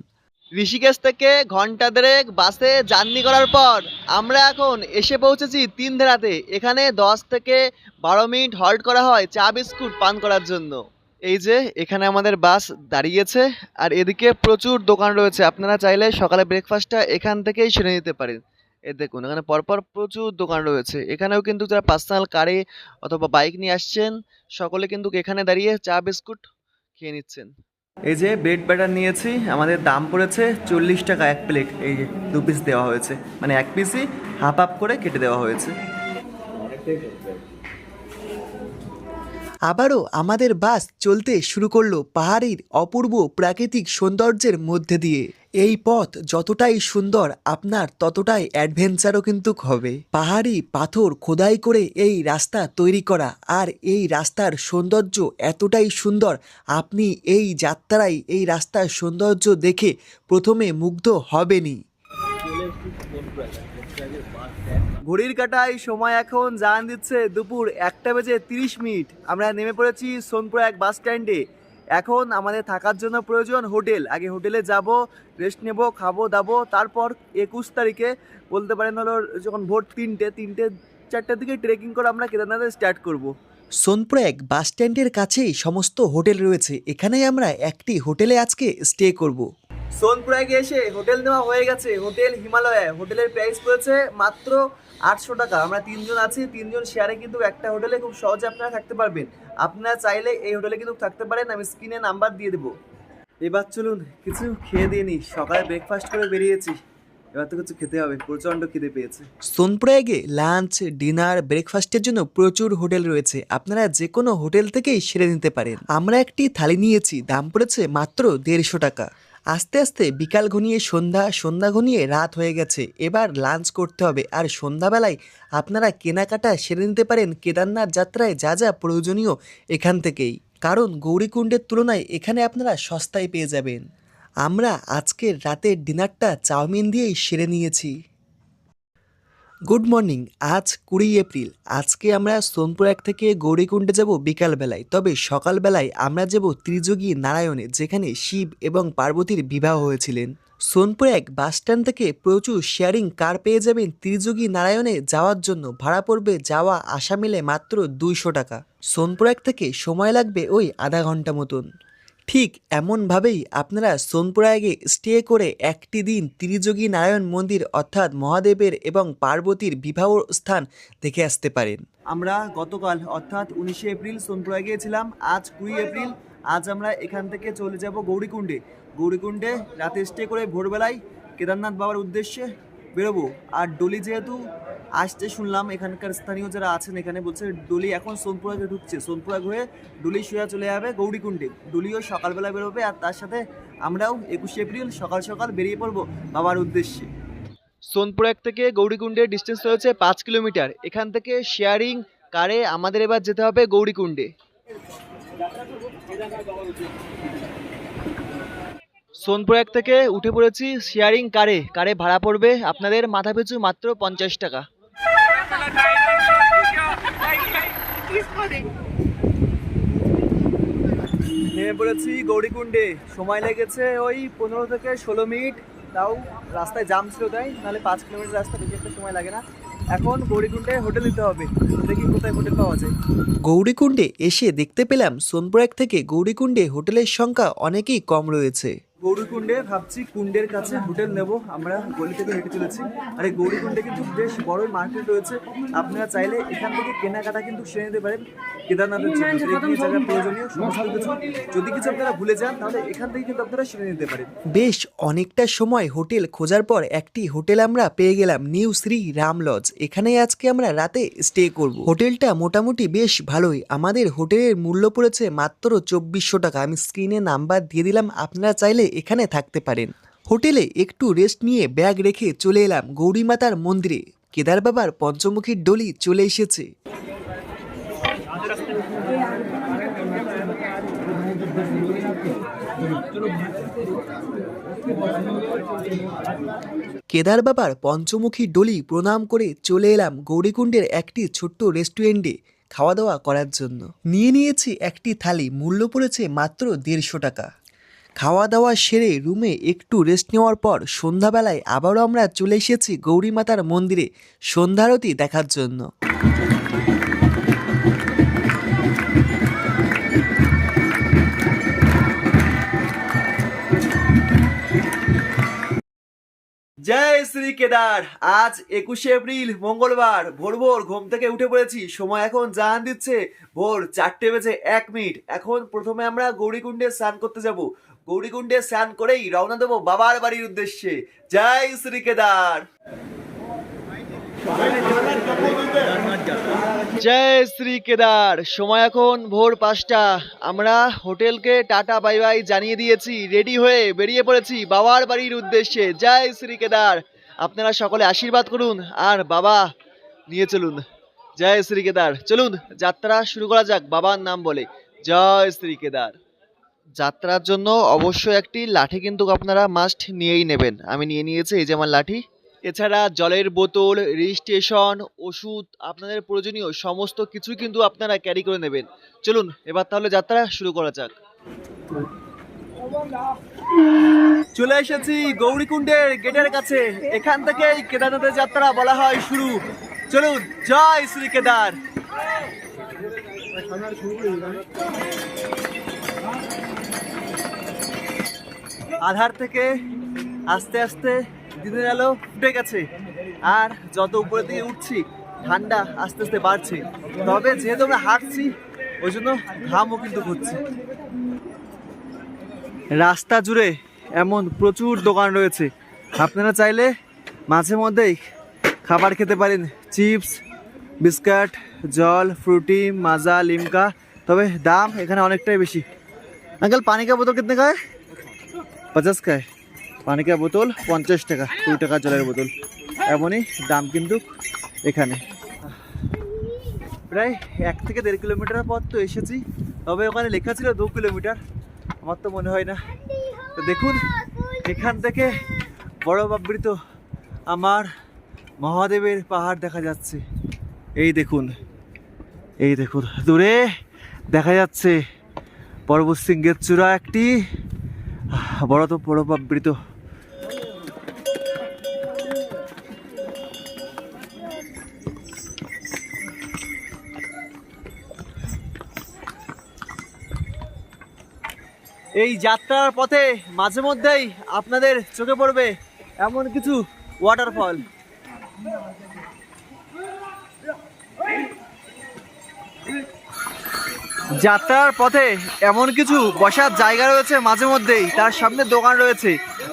ঋষিকেশ থেকে ঘন্টা দেড়েক বাসে জার্নি করার পর আমরা এখন এসে পৌঁছেছি তিনধারাতে। এখানে 10 থেকে 12 মিনিট হল্ট করা হয় চা বিস্কুট পান করার জন্য। এই যে এখানে আমাদের বাস দাঁড়িয়েছে আর এদিকে প্রচুর দোকান রয়েছে, আপনারা চাইলে সকালে ব্রেকফাস্টটা এখান থেকেই সেরে নিতে পারেন। এ দেখুন এখানে পরপর প্রচুর দোকান রয়েছে। এখানেও কিন্তু যারা পার্সোনাল কারে অথবা বাইক নিয়ে আসছেন সকলে কিন্তু এখানে দাঁড়িয়ে চা বিস্কুট খেয়ে নিচ্ছেন। এই যে ব্রেড ব্যাটার নিয়েছি, আমাদের দাম পড়েছে 40 টাকা এক প্লেট। এই যে 2 পিস দেওয়া হয়েছে, মানে 1 পিসই হাফ হাফ করে কেটে দেওয়া হয়েছে। আবারও আমাদের বাস চলতে শুরু করলো পাহাড়ের অপূর্ব প্রাকৃতিক সৌন্দর্যের মধ্যে দিয়ে। এই পথ যতটাই সুন্দর আপনার ততটাই অ্যাডভেঞ্চারও কিন্তু হবে। পাহাড়ি পাথর খোদাই করে এই রাস্তা তৈরি করা, আর এই রাস্তার সৌন্দর্য এতটাই সুন্দর আপনি এই যাত্রায় এই রাস্তার সৌন্দর্য দেখে প্রথমে মুগ্ধ হবেনই। ঘড়ির কাঁটায় সময় এখন জানান দিচ্ছে দুপুর 1:30। আমরা নেমে পড়েছি সোনপ্রয়াগ বাস স্ট্যান্ডে। এখন আমাদের থাকার জন্য প্রয়োজন হোটেল। আগে হোটেলে যাব, রেস্ট নেব, খাবো দাবো, তারপর 21 তারিখে বলতে পারেন হলো যখন ভোর 3-4টার দিকে ট্রেকিং করে আমরা কেদারনাথে স্টার্ট করব। সোনপ্রয়াগ বাস স্ট্যান্ডের কাছেই সমস্ত হোটেল রয়েছে, এখানেই আমরা একটি হোটেলে আজকে স্টে করব। সোনপ্রয়াগে এসে হোটেল নেওয়া হয়ে গেছে, হোটেল হিমালয়া। হোটেলের প্রাইস পড়েছে মাত্র 800 টাকা। আমরা 3 জন আছি, 3 জন শেয়ারে কিন্তু একটা হোটেলে খুব সহজে আপনারা থাকতে পারবেন। আপনারা চাইলে এই হোটেলে কিন্তু থাকতে পারেন, আমি স্ক্রিনে নাম্বার দিয়ে দেবো। এবার চলুন কিছু খেয়ে দিয়ে নিই, সকালে ব্রেকফাস্ট করে বেরিয়েছি, এবার তো কিছু খেতে হবে, প্রচণ্ড খিদে পেয়েছে। সোনপ্রয়াগে লাঞ্চ, ডিনার, ব্রেকফাস্টের জন্য প্রচুর হোটেল রয়েছে, আপনারা যে কোনো হোটেল থেকেই সেরে নিতে পারেন। আমরা একটি থালি নিয়েছি, দাম পড়েছে মাত্র 150 টাকা। আস্তে আস্তে বিকাল ঘনিয়ে সন্ধ্যা, সন্ধ্যা ঘনিয়ে রাত হয়ে গেছে, এবার লাঞ্চ করতে হবে। আর সন্ধ্যাবেলায় আপনারা কেনাকাটা সেরে নিতে পারেন কেদারনাথ যাত্রায় যা যা প্রয়োজনীয় এখান থেকেই, কারণ গৌরীকুণ্ডের তুলনায় এখানে আপনারা সস্তায় পেয়ে যাবেন। আমরা আজকের রাতের ডিনারটা চাউমিন দিয়েই সেরে নিয়েছি। গুড মর্নিং, আজ 20 এপ্রিল। আজকে আমরা সোনপ্রয়াগ থেকে গৌরীকুণ্ডে যাব বিকালবেলায়, তবে সকালবেলায় আমরা যাব ত্রিযোগী নারায়ণে, যেখানে শিব এবং পার্বতীর বিবাহ হয়েছিলেন। সোনপ্রয়াগ বাসস্ট্যান্ড থেকে প্রচুর শেয়ারিং কার পেয়ে যাবেন ত্রিযোগী নারায়ণে যাওয়ার জন্য। ভাড়া পড়বে যাওয়া আসা মিলে মাত্র 200 টাকা। সোনপ্রয়াগ থেকে সময় লাগবে ওই আধা ঘন্টা মতন। ঠিক এমনভাবেই আপনারা সোনপ্রয়াগে স্টে করে একটি দিন ত্রিযোগী নারায়ণ মন্দির অর্থাৎ মহাদেবের এবং পার্বতীর বিবাহ স্থান দেখে আসতে পারেন। আমরা গতকাল অর্থাৎ 19 এপ্রিল সোনপ্রয়াগে ছিলাম, আজ 20 এপ্রিল। আজ আমরা এখান থেকে চলে যাব গৌরীকুণ্ডে। গৌরীকুণ্ডে রাতে স্টে করে ভোরবেলায় কেদারনাথ বাবার উদ্দেশ্যে বেরোবো। আর ডলি যেহেতু আসতে শুনলাম, এখানকার স্থানীয় যারা আছেন এখানে বলছে ডলি এখন সোনপ্রয়াগে ঢুকছে, সোনপ্রয়াগ হয়ে ডলি সোজা চলে যাবে গৌরীকুণ্ডে। ডলিও সকালবেলা বেরোবে, আর তার সাথে আমরাও 21 এপ্রিল সকাল সকাল বেরিয়ে পড়বো বাবার উদ্দেশ্যে। সোনপ্রয়াগ থেকে গৌরীকুণ্ডের ডিস্টেন্স রয়েছে 5 কিলোমিটার। এখান থেকে শেয়ারিং কারে আমাদের এবার যেতে হবে গৌরীকুণ্ডে। সোনপ্রয়াগ থেকে উঠে পড়েছি শেয়ারিং কারে। কারে ভাড়া পড়বে আপনাদের মাথা পিছু মাত্র 50 টাকা। নেমে পড়েছি গৌরীকুণ্ডে। সময় লেগেছে ওই 15 থেকে 16 মিনিট, তাও রাস্তায় জাম ছিল তাই, নাহলে 5 কিলোমিটার রাস্তা বেশি একটা সময় লাগে না। এখন গৌরীকুণ্ডে হোটেল নিতে হবে। দেখি কোথায় হোটেল পাওয়া যায়। গৌরীকুণ্ডে এসে দেখতে পেলাম সোনপুরাক থেকে গৌরীকুণ্ডে হোটেলের সংখ্যা অনেকই কম রয়েছে। গৌরীকুণ্ডে ভাবছি কুণ্ডের কাছে হোটেল নেব। আমরা গলি থেকে হেঁটে চলেছি। আর এই গৌরীকুণ্ডে কিন্তু বেশ বড়ই মার্কেট রয়েছে। আপনারা চাইলে এখান থেকে কেনাকাটা কিন্তু সেরে নিতে পারেন কেদারনাথের জন্য এই জায়গার প্রয়োজনীয় সমস্ত কিছু। যদি কিছু আপনারা ভুলে যান তাহলে এখান থেকে কিন্তু আপনারা সেরে নিতে পারেন। বেশ অনেকটা সময় হোটেল খোঁজার পর একটি হোটেল আমরা পেয়ে গেলাম, নিউ শ্রী রাম লজ। এখানে আজকে আমরা রাতে স্টে করব। হোটেলটা মোটামুটি বেশ ভালোই। আমাদের হোটেলের মূল্য পড়েছে মাত্র 2400 টাকা। আমি স্ক্রিনে নাম্বার দিয়ে দিলাম, আপনারা চাইলে এখানে থাকতে পারেন। হোটেলে একটু রেস্ট নিয়ে ব্যাগ রেখে চলে এলাম গৌরী মাতার মন্দিরে। কেদার বাবার পঞ্চমুখীর ডলি চলে এসেছে। কেদার বাবার পঞ্চমুখী ডলি প্রণাম করে চলে এলাম গৌরীকুণ্ডের একটি ছোট্ট রেস্টুরেন্টে খাওয়া দাওয়া করার জন্য। নিয়ে নিয়েছি একটি থালি, মূল্য পড়েছে মাত্র 150 টাকা। খাওয়া দাওয়া সেরে রুমে একটু রেস্ট নেওয়ার পর সন্ধ্যাবেলায় আবারও আমরা চলে এসেছি গৌরী মাতার মন্দিরে সন্ধ্যারতি দেখার জন্য। জয় শ্রী কেদার। আজ 21শে এপ্রিল মঙ্গলবার। ভোর ভোর ঘুম থেকে উঠে পড়েছি। সময় এখন জানান দিচ্ছে ভোর 4:01। এখন প্রথমে আমরা গৌরীকুণ্ডে স্নান করতে যাব। গৌরীকুণ্ডে স্নান করেই রওনা দেবো বাবার বাড়ির উদ্দেশ্যে। জয় শ্রী কেদার। জয় শ্রী কেদার। সময় এখন ভোর 5টা। আমরা হোটেলকে টাটা বাই বাই জানিয়ে দিয়েছি, রেডি হয়ে বেরিয়ে পড়েছি বাবার বাড়ির উদ্দেশ্যে। জয় শ্রী কেদার। আপনারা সকলে আশীর্বাদ করুন আর বাবা নিয়ে চলুন। জয় শ্রী কেদার। চলুন যাত্রা শুরু করা যাক বাবার নাম বলে। জয় শ্রী কেদার। যাত্রার জন্য অবশ্যই একটি লাঠি কিন্তু আপনারা মাস্ট নিয়েই নেবেন। আমি নিয়ে নিয়েছি, এই যে আমার লাঠি। এছাড়া জলের বোতল, রেজিস্ট্রেশন, ওষুধ, আপনাদের প্রয়োজনীয় সমস্ত কিছু কিন্তু আপনারা ক্যারি করে নেবেন। চলুন এবার তাহলে যাত্রা শুরু করা যাক। চলে এসেছি গৌরীকুণ্ডের গেটের কাছে। এখান থেকেই কেদারনাথের যাত্রা বলা হয় শুরু। চলুন জয় শ্রী কেদার। আধার থেকে আস্তে আস্তে দিনের আলো ফুটে গেছে। আর যত উপরের দিকে উঠছি ঠান্ডা আস্তে আস্তে বাড়ছে। তবে যেহেতু আমরা হাঁটছি ওই জন্য ঘামও কিন্তু হচ্ছে। রাস্তা জুড়ে এমন প্রচুর দোকান রয়েছে। আপনারা চাইলে মাঝে মধ্যেই খাবার খেতে পারেন। চিপস, বিস্কুট, জল, ফ্রুটি, মাজা, লিমকা। তবে দাম এখানে অনেকটাই বেশি। আঙ্কেল পানি কা বোতল কিতনে का है? 50 का है। পানি কা বোতল 50 টাকা, 2 টাকা জলের বোতল। এমনই দাম কিন্তু এখানে। প্রায় 1 থেকে 1.5 কিলোমিটার পথ তো এসেছি। তবে ওখানে লেখা ছিল 2 কিলোমিটার। আমার তো মনে হয় না। তো দেখুন এখান থেকে বরফ আবৃত আমার মহাদেবের পাহাড় দেখা যাচ্ছে। এই দেখুন, এই দেখুন দূরে দেখা যাচ্ছে পর্বত শৃঙ্গের চূড়া একটি, বড় তো বরফ আবৃত। এই যাত্রার পথে মাঝে মধ্যেই আপনাদের চোখে পড়বে এমন কিছু ওয়াটারফল। যাত্রার পথে এমন কিছু বসার জায়গা রয়েছে মাঝে মধ্যেই, তার সামনে দোকান রয়েছে।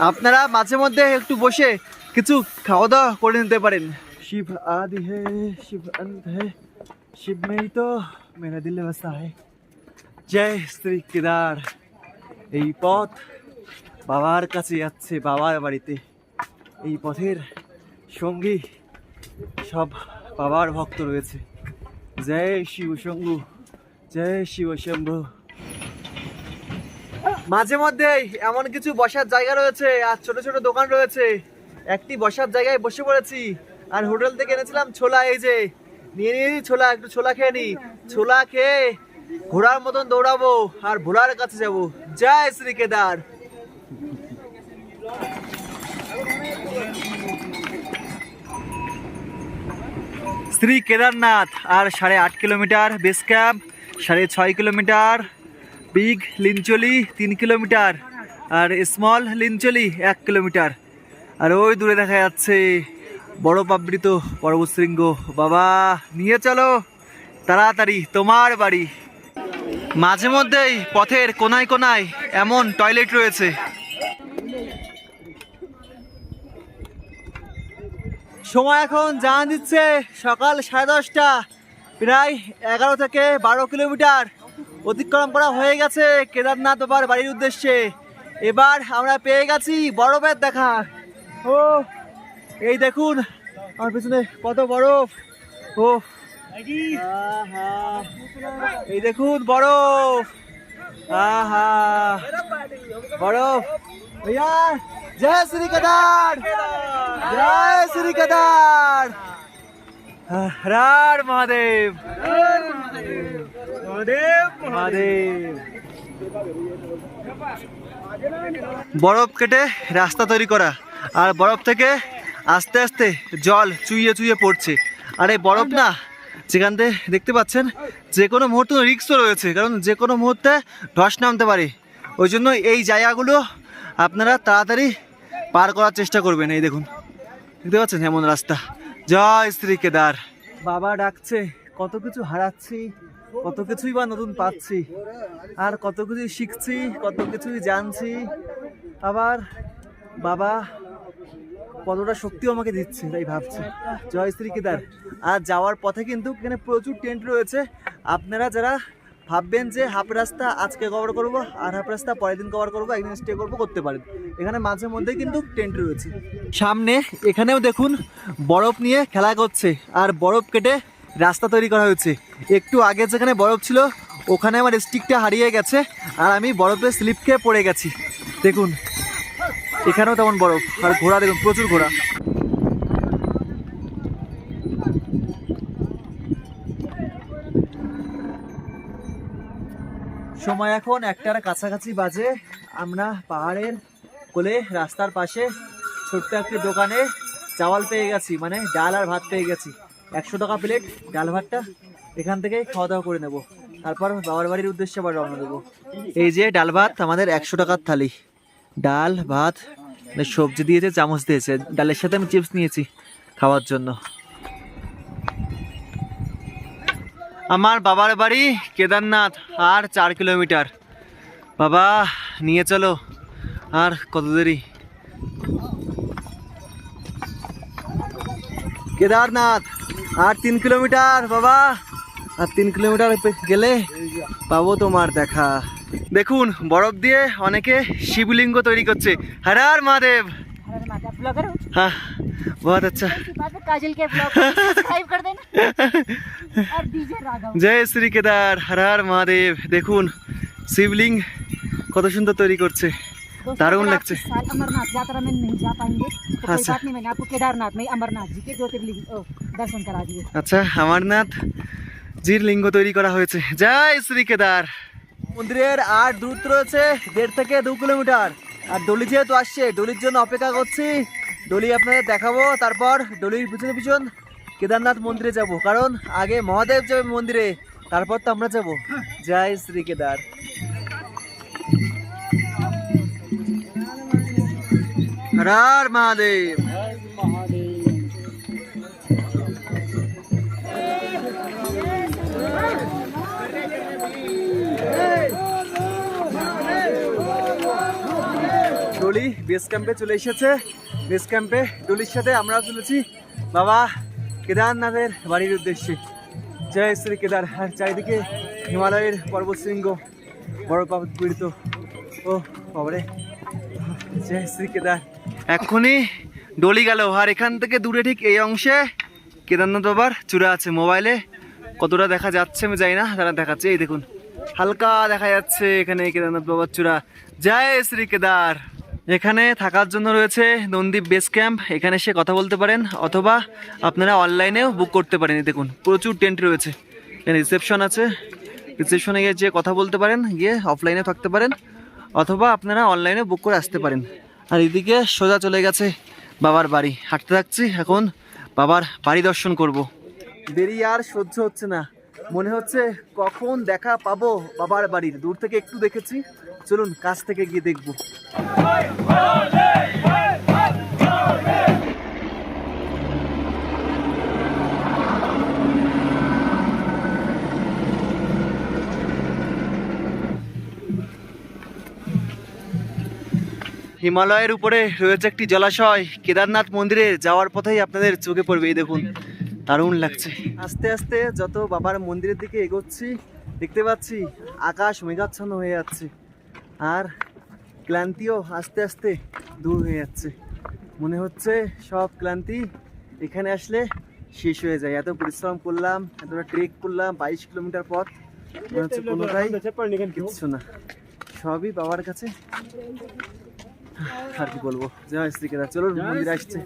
আপনারা মাঝে মধ্যে একটু বসে কিছু খাওয়া দাওয়া করে নিতে পারেন। শিব আদি হে শিব অন্ত হে, শিব মেই তো মেরা দিল বসা হে। জয় শ্রী কেদার। এই পথ বাবার কাছে যাচ্ছে, বাবার বাড়িতে। এই পথের সঙ্গী সব বাবার ভক্ত রয়েছে। জয় শিব শম্ভু, জয় শিব শম্ভু। মাঝে মধ্যেই এমন কিছু বসার জায়গা রয়েছে আর ছোট ছোট দোকান রয়েছে। একটি বসার জায়গায় বসে পড়েছি। আর হোটেল থেকে এনেছিলাম ছোলা, এই যে নিয়ে নিয়েছি ছোলা। একটু ছোলা খেয়ে নি। ছোলা খেয়ে ঘোড়ার মতন দৌড়াবো আর ভোলার কাছে যাব। জয় শ্রী কেদার। শ্রী কেদারনাথ আর 8.5 kilometre base camp, 6.5 kilometre big Linchauli, 3 kilometre আর স্মল লিঞ্চলি 1 কিলোমিটার। আর ওই দূরে দেখা যাচ্ছে বড় পাবৃত পর্বত শৃঙ্গ। বাবা নিয়ে চলো তাড়াতাড়ি তোমার বাড়ি। মাঝে মধ্যেই পথের কোনায় কোনায় এমন টয়লেট রয়েছে। সময় এখন জানা দিচ্ছে সকাল 10:30, প্রায় 11 থেকে 12 কিলোমিটার অতিক্রম করা হয়ে গেছে কেদারনাথ বাবার বাড়ির উদ্দেশ্যে। এবার আমরা পেয়ে গেছি বরফের দেখা। ও এই দেখুন আমার পেছনে কত বরফ। ও আহা, এই দেখুন বরফ। আহা বরফ। भैया जय श्री केदार, जय श्री केदार, हर हर महादेव, महादेव महादेव। বরফ কেটে রাস্তা তৈরি করা, আর বরফ থেকে আস্তে আস্তে জল চুইয়ে চুইয়ে পড়ছে। আর এই বরফ না, যেখান থেকে দেখতে পাচ্ছেন যে কোনো মুহূর্তে রিস্কও রয়েছে, কারণ যে কোনো মুহূর্তে ধস নামতে পারে। ওই জন্য এই জায়গাগুলো আপনারা তাড়াতাড়ি পার করার চেষ্টা করবেন। এই দেখুন দেখতে পাচ্ছেন এমন রাস্তা। জয় শ্রী কেদার। বাবা ডাকছে, কত কিছু হারাচ্ছি, কত কিছুই বা নতুন পাচ্ছি, আর কত কিছুই শিখছি, কত কিছুই জানছি। আবার বাবা কতটা শক্তিও আমাকে দিচ্ছে, তাই ভাবছি জয় শ্রী কেদার। আর যাওয়ার পথে কিন্তু এখানে প্রচুর টেন্ট রয়েছে। আপনারা যারা ভাববেন যে হাফ রাস্তা আজকে কভার করব আর হাফ রাস্তা পরের দিন কভার করবো, একদিন স্টে করবো, করতে পারেন। এখানে মাঝে মধ্যে কিন্তু টেন্ট রয়েছে। সামনে এখানেও দেখুন বরফ নিয়ে খেলা করছে, আর বরফ কেটে রাস্তা তৈরি করা হয়েছে। একটু আগে যেখানে বরফ ছিল ওখানে আমার স্টিকটা হারিয়ে গেছে, আর আমি বরফে স্লিপ খেয়ে পড়ে গেছি। দেখুন এখানেও তেমন বরফ, আর ঘোড়া দেখুন প্রচুর ঘোড়া। সময় এখন 1টার কাছাকাছি বাজে। আমরা পাহাড়ের কোলে রাস্তার পাশে ছোট্ট একটি দোকানে চাওয়াল পেয়ে গেছি, মানে ডাল আর ভাত পেয়ে গেছি। 100 টাকা প্লেট ডাল ভাতটা এখান থেকে খাওয়া দাওয়া করে নেব, তারপর বাবার বাড়ির উদ্দেশ্যে আবার রওনা দেবো। এই যে ডাল ভাত আমাদের 100 টাকার থালি। ডাল ভাত সবজি দিয়েছে, চামচ দিয়েছে, ডালের সাথে আমি চিপস নিয়েছি খাওয়ার জন্য। আমার বাবার বাড়ি কেদারনাথ, আর 4 কিলোমিটার। বাবা নিয়ে চলো, আর কত দেরি। কেদারনাথ আর 3 কিলোমিটার বাবা, আর 3 কিলোমিটার গেলে পাবো তোমার দেখা। দেখুন বরফ দিয়ে অনেকে শিবলিঙ্গ তৈরি করছে। হর হর মহাদেব। हाँ बहुत अच्छा। काजल के ब्लॉग को सब्सक्राइब कर देना और डीजे राघव। जय श्री केदार, हर हर महादेव। দেখুন শিবলিঙ্গ কত সুন্দর তৈরি করছে, দারুণ লাগছে। साल अमरनाथ यात्रा में नहीं जा पाएंगे तो कोई अच्छा। बात नहीं, मैंने आपको केदारनाथ में अमरनाथ जी के ज्योतिर्लिंग दर्शन करा दिए। আচ্ছা অমরনাথ জির লিঙ্গ তৈরি করা হয়েছে। জয় শ্রী কেদার। মন্দিরের আর দূরত্ব রয়েছে 1.5 থেকে 2 কিলোমিটার। আর ডলি যেহেতু আসছে, ডলির জন্য অপেক্ষা করছি। ডলি আপনাদের দেখাবো, তারপর ডলির পিছনে পিছন কেদারনাথ মন্দিরে যাব, কারণ আগে মহাদেব যাবে মন্দিরে, তারপর তো আমরা যাব। জয় শ্রী কেদার। হর হর মহাদেব। ডলি বেস ক্যাম্পে চলে এসেছে। বেস ক্যাম্পে ডলির সাথে আমরা চলেছি বাবা কেদারনাথের বাড়ির উদ্দেশ্যে। জয় শ্রী কেদার। আর চারিদিকে হিমালয়ের পর্বত শৃঙ্গ, বড় পীড়িত। ও বাবারে, জয় শ্রী কেদার। এক্ষুনি ডলি গেল, আর এখান থেকে দূরে ঠিক এই অংশে কেদারনাথ বাবার চূড়া আছে। মোবাইলে কতটা দেখা যাচ্ছে আমি জানি না, তারা দেখাচ্ছে। এই দেখুন হালকা দেখা যাচ্ছে এখানে কেদারনাথ বাবার চূড়া। জয় শ্রী কেদার। এখানে থাকার জন্য রয়েছে নন্দীপ বেস ক্যাম্প, এখানে এসে কথা বলতে পারেন, অথবা আপনারা অনলাইনেও বুক করতে পারেন। দেখুন প্রচুর টেন্ট রয়েছে, এখানে রিসেপশন আছে, রিসেপশনে গিয়ে যে কথা বলতে পারেন, গিয়ে অফলাইনে থাকতে পারেন, অথবা আপনারা অনলাইনে বুক করে আসতে পারেন। আর এদিকে সোজা চলে গেছে বাবার বাড়ি। হাঁটতে থাকছি, এখন বাবার বাড়ি দর্শন করব। দেরি আর সহ্য হচ্ছে না, মনে হচ্ছে কখন দেখা পাবো বাবার বাড়ির। দূর থেকে একটু দেখেছি, চলুন কাছ থেকে গিয়ে দেখবো। হিমালয়ের উপরে রয়েছে একটি জলাশয়, কেদারনাথ মন্দিরে যাওয়ার পথেই আপনাদের চোখে পড়বে। এই দেখুন, দারুণ লাগছে। আস্তে আস্তে যত বাবার মন্দিরের দিকে এগোচ্ছি, দেখতে পাচ্ছি আকাশ মেঘাচ্ছন্ন হয়ে যাচ্ছে, আর ক্লান্তিও আস্তে আস্তে দূর হয়ে যাচ্ছে। মনে হচ্ছে সব ক্লান্তি এখানে আসলে শেষ হয়ে যায়। এত পরিশ্রম করলাম, এতটা ট্রেক করলাম, 22 কিলোমিটার পথ, মনে হচ্ছে কোনোটাই কিচ্ছু না, সবই বাবার কাছে। আর কি বলবো, জয় শ্রী কেদার। চলুন মন্দির আসছে,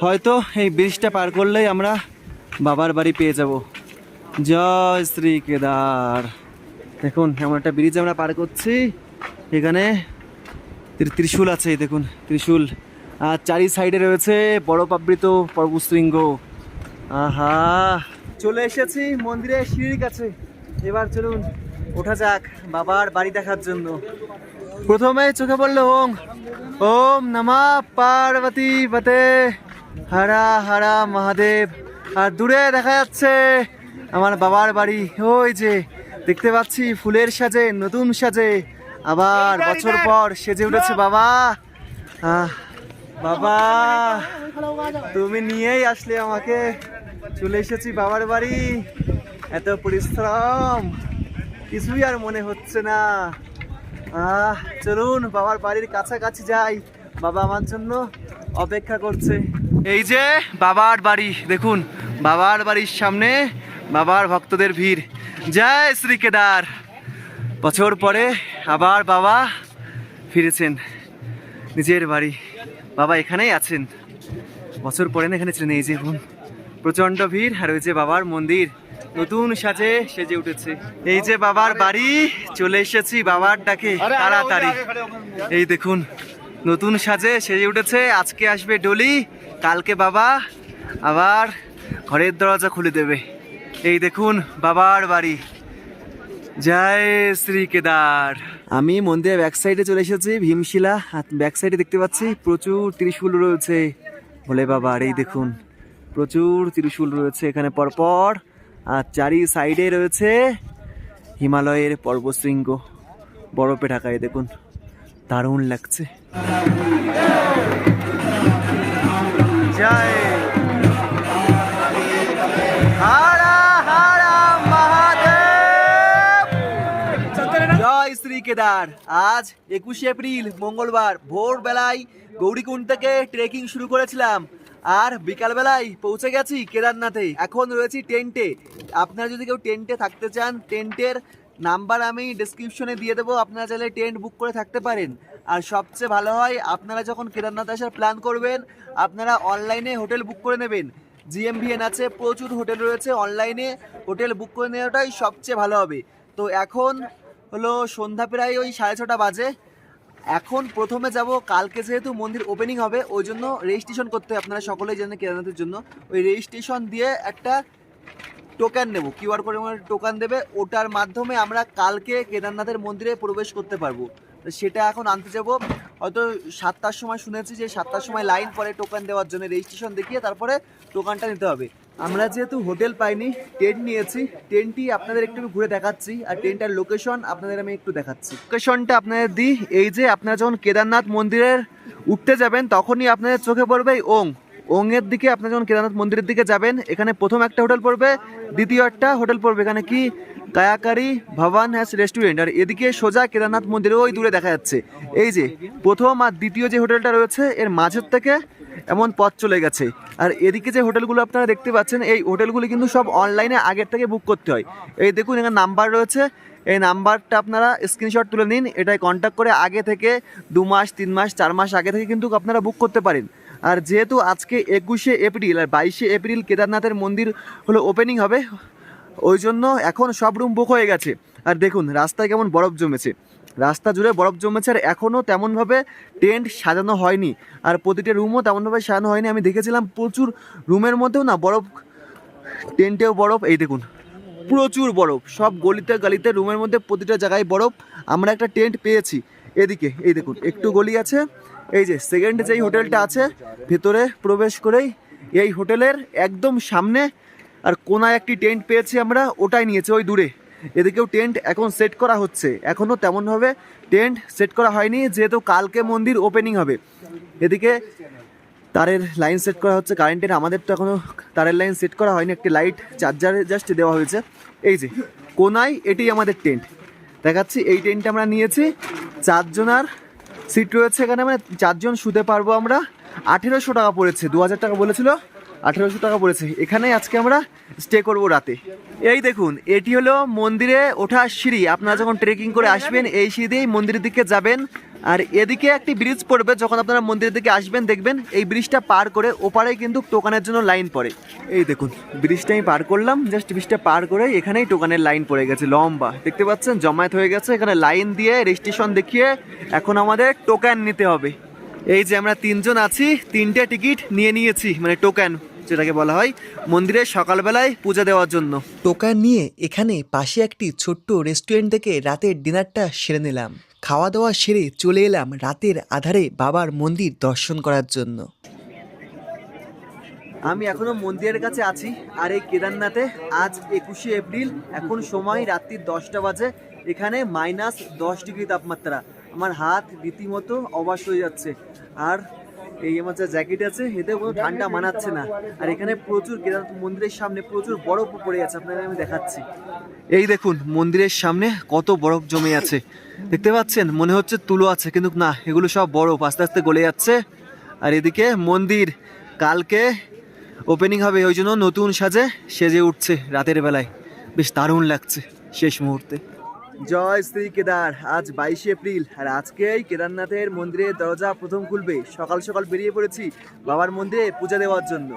হয়তো এই ব্রিজটা পার করলেই আমরা বাবার বাড়ি পেয়ে যাব। জয় শ্রী কেদার। দেখুন এমন একটা ব্রিজ আমরা পার করছি, এখানে ত্রিশূল আছে, এই দেখুন ত্রিশূল, আর চারি সাইডে রয়েছে বরফ আবৃত পর্বতশৃঙ্গ। আহা, চলে এসেছি মন্দিরের সিঁড়ির কাছে। এবার চলুন ওঠা যাক বাবার বাড়ি দেখার জন্য। প্রথমে চোখে পড়লো ওম ওম নমঃ পার্বতী পতে হরা হরা মহাদেব, আর দূরে দেখা যাচ্ছে আমার বাবার বাড়ি। ওই যে দেখতে পাচ্ছি ফুলের সাজে, নতুন সাজে, আবার বছর পর সেজে উঠেছে বাবা। বাবা তুমি নিয়েই আসলে আমাকে, চলে এসেছি বাবার বাড়ি। এত পরিশ্রম, কিছুই আর মনে হচ্ছে না। চলুন বাবার বাড়ির কাছাকাছি যাই, বাবা আমার জন্য অপেক্ষা করছে। এই যে বাবার বাড়ি, দেখুন বাবার বাড়ির সামনে বাবার ভক্তদের ভিড়। জয় শ্রী কেদার। বছর পরে আবার বাবা ফিরেছেন নিজের বাড়ি, বাবা এখানেই আছেন, বছর পরে না এখানে ছিলেন। এই যে প্রচন্ড ভিড়, আর ওই যে বাবার মন্দির নতুন সাজে সেজে উঠেছে। এই যে বাবার বাড়ি, চলে এসেছি বাবার ডাকে তাড়াতাড়ি। এই দেখুন নতুন সাজে সেজে উঠেছে, আজকে আসবে ডলি, কালকে বাবা আবার ঘরের দরজা খুলে দেবে। এই দেখুন বাবার বাড়ি। জয় শ্রী কেদার। আমি মন্দিরের ব্যাক সাইডে চলে এসেছি, ভীমশিলা, ব্যাক সাইডে দেখতে পাচ্ছি প্রচুর ত্রিশূল রয়েছে ভোলে বাবার। এই দেখুন প্রচুর ত্রিশূল রয়েছে এখানে পরপর, আর চারি সাইডে রয়েছে হিমালয়ের পর্বতশৃঙ্গ বরফে ঢাকা। এই দেখুন দারুণ লাগছে। জয় হারা হারা মহাদেব। জয় শ্রী কেদার। আজ 21শে এপ্রিল মঙ্গলবার, ভোরবেলায় গৌরীকুণ্ড থেকে ট্রেকিং শুরু করেছিলাম, আর বিকালবেলায় পৌঁছে গেছি কেদারনাথে। এখন রয়েছি টেন্টে। আপনারা যদি কেউ টেন্টে থাকতে চান, টেন্টের নাম্বার আমি ডেসক্রিপশনে দিয়ে দেবো, আপনারা চাইলে টেন্ট বুক করে থাকতে পারেন। আর সবচেয়ে ভালো হয় আপনারা যখন কেদারনাথ আসার প্ল্যান করবেন, আপনারা অনলাইনে হোটেল বুক করে নেবেন। GMVN আছে, প্রচুর হোটেল রয়েছে, অনলাইনে হোটেল বুক করে নেওয়াটাই সবচেয়ে ভালো হবে। তো এখন হলো সন্ধ্যা প্রায় ওই 6:30 বাজে। এখন প্রথমে যাব, কালকে যেহেতু মন্দির ওপেনিং হবে ওই জন্য রেজিস্ট্রেশন করতে হয়, আপনারা সকলেই জানেন কেদারনাথের জন্য। ওই রেজিস্ট্রেশন দিয়ে একটা টোকেন নেব, QR কোডের টোকেন দেবে, ওটার মাধ্যমে আমরা কালকে কেদারনাথের মন্দিরে প্রবেশ করতে পারবো। তো সেটা এখন আনতে যাব, হয়তো 7টার সময় শুনেছি যে 7টার সময় লাইন পরে টোকেন দেওয়ার জন্য, রেজিস্ট্রেশন দেখিয়ে তারপরে টোকেনটা নিতে হবে। আমরা যেহেতু হোটেল পাইনি, টেন্ট নিয়েছি, টেন্টই আপনাদের একটু ঘুরে দেখাচ্ছি, আর টেন্টের লোকেশন আপনাদের আমি একটু দেখাচ্ছি। লোকেশনটা আপনাদের দিই, এই যে আপনারা যখন কেদারনাথ মন্দিরের উঠতে যাবেন তখনই আপনাদের চোখে পড়বে ওংয়ের দিকে। আপনারা যখন কেদারনাথ মন্দিরের দিকে যাবেন, এখানে প্রথম একটা হোটেল পড়বে, দ্বিতীয় একটা হোটেল পড়বে, এখানে কি কায়াকারি ভবান হ্যাস রেস্টুরেন্ট, আর এদিকে সোজা কেদারনাথ মন্দির ওই দূরে দেখা যাচ্ছে। এই যে প্রথম আর দ্বিতীয় যে হোটেলটা রয়েছে এর মাঝের থেকে এমন পথ চলে গেছে। আর এদিকে যে হোটেলগুলো আপনারা দেখতে পাচ্ছেন, এই হোটেলগুলি কিন্তু সব অনলাইনে আগের থেকে বুক করতে হয়। এই দেখুন এখানে নাম্বার রয়েছে, এই নাম্বারটা আপনারা স্ক্রিনশট তুলে নিন, এটাই কন্ট্যাক্ট করে আগে থেকে 2 মাস 3 মাস 4 মাস আগে থেকে কিন্তু আপনারা বুক করতে পারেন। আর যেহেতু আজকে 21শে এপ্রিল আর 22শে এপ্রিল কেদারনাথের মন্দির হলো ওপেনিং হবে, ওই জন্য এখন সব রুম বুক হয়ে গেছে। আর দেখুন রাস্তায় কেমন বরফ জমেছে, রাস্তা জুড়ে বরফ জমেছে, আর এখনও তেমনভাবে টেন্ট সাজানো হয়নি, আর প্রতিটা রুমও তেমনভাবে সাজানো হয়নি। আমি দেখেছিলাম প্রচুর রুমের মধ্যেও না বরফ টেন্টেও বরফ, এই দেখুন প্রচুর বরফ, সব গলিতে গালিতে রুমের মধ্যে প্রতিটা জায়গায় বরফ। আমরা একটা টেন্ট পেয়েছি এদিকে, এই দেখুন একটু গলি আছে। এই যে সেকেন্ড যেই হোটেলটা আছে, ভেতরে প্রবেশ করেই এই হোটেলের একদম সামনে আর কোনায় একটি টেন্ট পেয়েছি আমরা, ওটাই নিয়েছি ওই দূরে। এদিকেও টেন্ট এখন সেট করা হচ্ছে, এখনও তেমনভাবে টেন্ট সেট করা হয়নি, যেহেতু কালকে মন্দির ওপেনিং হবে। এদিকে তারের লাইন সেট করা হচ্ছে কারেন্টের, আমাদের তো এখনও তারের লাইন সেট করা হয়নি, একটি লাইট চার্জারে জাস্ট দেওয়া হয়েছে। এই যে কোনায় এটি আমাদের টেন্ট দেখাচ্ছি, এই টেন্টটা আমরা নিয়েছি। 4 জনার সিট রয়েছে এখানে, মানে 4 জন শুতে পারবো আমরা। 1800 টাকা পড়েছে, 2000 টাকা বলেছিল, 1800 টাকা পড়েছে। এখানেই আজকে আমরা স্টে করব রাতে। এই দেখুন এটি হলো মন্দিরে ওঠার সিঁড়ি, আপনারা যখন ট্রেকিং করে আসবেন এই সিঁড়ি দিয়েই মন্দিরের দিকে যাবেন। আর এদিকে একটি ব্রিজ পড়বে, যখন আপনারা মন্দিরের দিকে আসবেন দেখবেন এই ব্রিজটা পার করে ওপারে কিন্তু টোকানের জন্য লাইন পড়ে। এই দেখুন ব্রিজটা আমি পার করলাম, জাস্ট ব্রিজটা পার করে এখানেই টোকানের লাইন পড়ে গেছে, লম্বা দেখতে পাচ্ছেন, জমায়েত হয়ে গেছে এখানে লাইন দিয়ে রেজিস্ট্রেশন দেখিয়ে এখন আমাদের টোকেন নিতে হবে। এই যে আমরা 3 জন আছি, 3টে টিকিট নিয়ে নিয়েছি, মানে টোকেন যেটাকে বলা হয় মন্দিরে সকালবেলায় পূজা দেওয়ার জন্য। টোকেন নিয়ে এখানে পাশে একটি ছোট্ট রেস্টুরেন্ট থেকে রাতের ডিনারটা সেরে নিলাম। খাওয়া দাওয়া সেরে চলে এলাম রাতের আধারে বাবার মন্দির দর্শন করার জন্য। আমি এখনো মন্দিরের কাছে আছি। আর এই কেদারনাথে আজ 21শে এপ্রিল, এখন সময় রাত্রি 10টা বাজে। এখানে -10 ডিগ্রি তাপমাত্রা, আমার হাত রীতিমতো অবাস হয়ে যাচ্ছে। আর এই আমার যা জ্যাকেট আছে এতে কোনো ঠান্ডা মানাচ্ছে না। আর এখানে প্রচুর কেদারনাথ মন্দিরের সামনে প্রচুর বরফ পড়ে আছে, আপনাদের আমি দেখাচ্ছি। এই দেখুন মন্দিরের সামনে কত বরফ জমে আছে, দেখতে পাচ্ছেন, মনে হচ্ছে তুলো আছে, কিন্তু না, এগুলো সব বরফ আস্তে আস্তে গলে যাচ্ছে। আর এদিকে মন্দির কালকে ওপেনিং হবে, ওই জন্য নতুন সেজে উঠছে রাতের বেলায়, বেশ দারুণ লাগছে শেষ মুহূর্তে। জয় শ্রী কেদার, আজ 22শে এপ্রিল, আর আজকেই কেদারনাথের মন্দিরের দরজা প্রথম খুলবে। সকাল সকাল বেরিয়ে পড়েছি বাবার মন্দিরে পূজা দেওয়ার জন্য।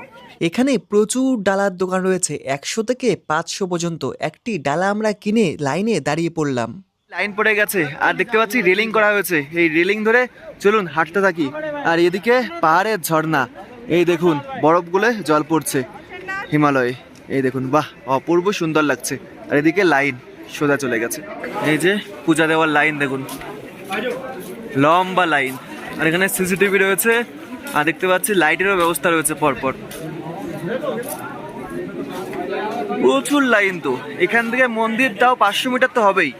এখানে প্রচুর ডালার দোকান রয়েছে, 100 থেকে 500 পর্যন্ত। একটি ডালা আমরা কিনে লাইনে দাঁড়িয়ে পড়লাম। লাইন পড়ে গেছে আর দেখতে পাচ্ছি রেলিং করা হয়েছে, এই রেলিং ধরে চলুন হাঁটতে থাকি। আর এদিকে পাহাড়ের ঝর্ণা, এই দেখুন বরফগুলো জল পড়ছে হিমালয়ে, এই দেখুন, বাহ অপূর্ব সুন্দর লাগছে। আর এদিকে লাইন সোজা চলে গেছে, এই যে পূজা দেওয়ার লাইন দেখুন, লম্বা লাইন। আর এখানে সিসিটিভি রয়েছে, আর দেখতে পাচ্ছি লাইটেরও ব্যবস্থা রয়েছে পরপর। প্রচুর লাইন, তো এখান থেকে মন্দিরটাও 500 মিটার তো হবেই।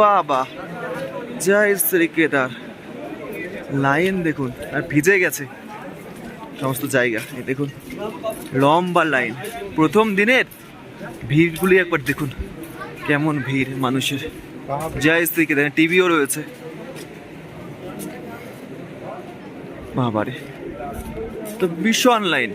বাবা জয় শ্রী কেদার, লাইন দেখুন, আর ভিজে গেছে সমস্ত জায়গা। এই দেখুন লম্বা লাইন, প্রথম দিনের ভিড়গুলি একবার দেখুন, কেমন ভিড় মানুষের। জয় শ্রী কেদার, টিভিও রয়েছে। বাবারে, তো ভীষণ লাইন।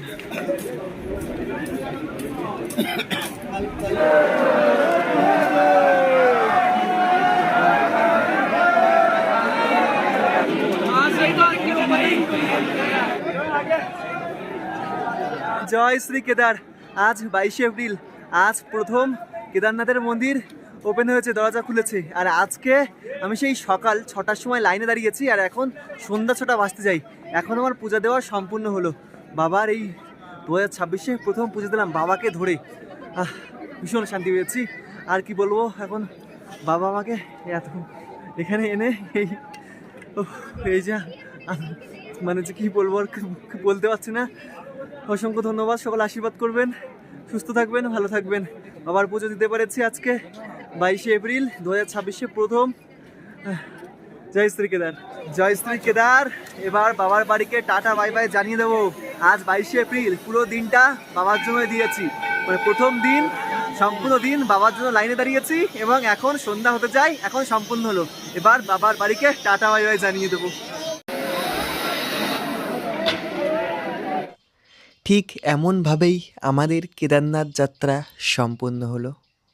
জয় শ্রী কেদার, আজ 22শে এপ্রিল, আজ প্রথম কেদারনাথের মন্দির ওপেন হয়েছে, দরজা খুলেছে। আর আজকে আমি সেই সকাল 6টার সময় লাইনে দাঁড়িয়েছি, আর এখন সন্ধ্যা 6টা বাজতে যাই। এখন আমার পূজা দেওয়া সম্পূর্ণ হলো। বাবার এই 2026-এ প্রথম পুজো দিলাম বাবাকে ধরে, ভীষণ শান্তি পেয়েছি। আর কি বলবো, এখন বাবা আমাকে এত এখানে এনে এই যা মানে যে কী বলবো, আর বলতে পারছি না। অসংখ্য ধন্যবাদ, সকল আশীর্বাদ করবেন, সুস্থ থাকবেন, ভালো থাকবেন। বাবার পুজো দিতে পেরেছি আজকে 22শে এপ্রিল 2026-এ প্রথম। জয় শ্রী কেদার, জয় শ্রী কেদার। এবার বাবার বাড়িকে টাটা বাই বাই জানিয়ে দেবো। আজ 22শে এপ্রিল, পুরো দিনটা বাবার জন্য দিয়েছি, মানে প্রথম দিন সম্পূর্ণ দিন বাবার জন্য লাইনে দাঁড়িয়েছি, এবং এখন সন্ধ্যা হতে যায়, এখন সম্পূর্ণ হলো। এবার বাবার বাড়িকে টাটা বাই বাই জানিয়ে দেবো। ঠিক এমনভাবেই আমাদের কেদারনাথ যাত্রা সম্পূর্ণ হলো।